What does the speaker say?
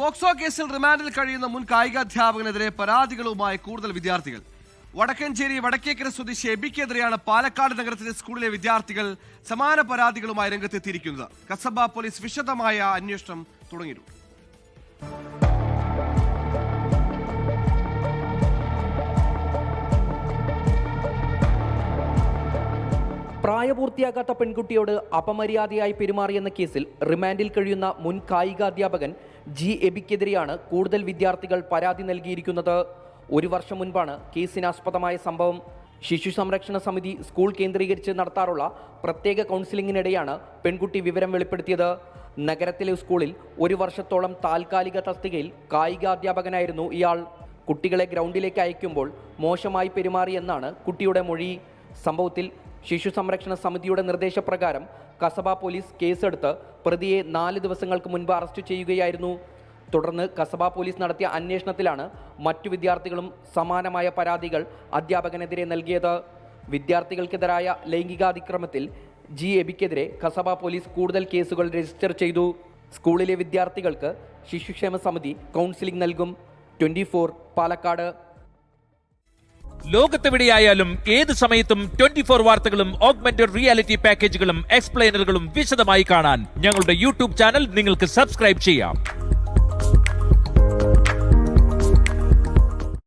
POCSO കേസിൽ റിമാൻഡിൽ കഴിയുന്ന മുൻ കായികാധ്യാപകനെതിരെ പരാതികളുമായി കൂടുതൽ വിദ്യാർത്ഥികൾ. വടക്കഞ്ചേരി വടക്കേക്കര സ്വദേശി എബിക്കെതിരെയാണ് പാലക്കാട് നഗരത്തിലെ സ്കൂളിലെ വിദ്യാർത്ഥികൾ സമാന പരാതികളുമായി രംഗത്തെത്തിയിരിക്കുന്നത്. കസബ പോലീസ് വിശദമായ അന്വേഷണം തുടങ്ങിയിട്ടുണ്ട്. പ്രായപൂർത്തിയാകാത്ത പെൺകുട്ടിയോട് അപമര്യാദയായി പെരുമാറിയെന്ന കേസിൽ റിമാൻഡിൽ കഴിയുന്ന മുൻ കായികാധ്യാപകൻ ജി എബിക്കെതിരെയാണ് കൂടുതൽ വിദ്യാർത്ഥികൾ പരാതി നൽകിയിരിക്കുന്നത്. ഒരു വർഷം മുൻപാണ് കേസിനാസ്പദമായ സംഭവം. ശിശു സംരക്ഷണ സമിതി സ്കൂൾ കേന്ദ്രീകരിച്ച് നടത്താറുള്ള പ്രത്യേക കൗൺസിലിംഗിനിടെയാണ് പെൺകുട്ടി വിവരം വെളിപ്പെടുത്തിയത്. നഗരത്തിലെ സ്കൂളിൽ ഒരു വർഷത്തോളം താൽക്കാലിക തസ്തികയിൽ കായികാധ്യാപകനായിരുന്നു ഇയാൾ. കുട്ടികളെ ഗ്രൗണ്ടിലേക്ക് അയക്കുമ്പോൾ മോശമായി പെരുമാറിയെന്നാണ് കുട്ടിയുടെ മൊഴി. സംഭവത്തിൽ ശിശു സംരക്ഷണ സമിതിയുടെ നിർദ്ദേശപ്രകാരം കസബ പോലീസ് കേസെടുത്ത് പ്രതിയെ 4 ദിവസങ്ങൾക്ക് മുൻപ് അറസ്റ്റ് ചെയ്യുകയായിരുന്നു. തുടർന്ന് കസബ പോലീസ് നടത്തിയ അന്വേഷണത്തിലാണ് മറ്റു വിദ്യാർത്ഥികളും സമാനമായ പരാതികൾ അധ്യാപകനെതിരെ നൽകിയത്. വിദ്യാർത്ഥികൾക്കെതിരായ ലൈംഗികാതിക്രമത്തിൽ ജി എബിക്കെതിരെ കസബ പോലീസ് കൂടുതൽ കേസുകൾ രജിസ്റ്റർ ചെയ്തു. സ്കൂളിലെ വിദ്യാർത്ഥികൾക്ക് ശിശുക്ഷേമ സമിതി കൗൺസിലിംഗ് നൽകും. 24 പാലക്കാട്. ലോകത്തെവിടെയായാലും ഏത് സമയത്തും 24 വാർത്തകളും ഓഗ്മെന്റഡ് റിയാലിറ്റി പാക്കേജുകളും എക്സ്പ്ലെയിനറുകളും വിശദമായി കാണാൻ ഞങ്ങളുടെ യൂട്യൂബ് ചാനൽ നിങ്ങൾക്ക് സബ്സ്ക്രൈബ് ചെയ്യാം.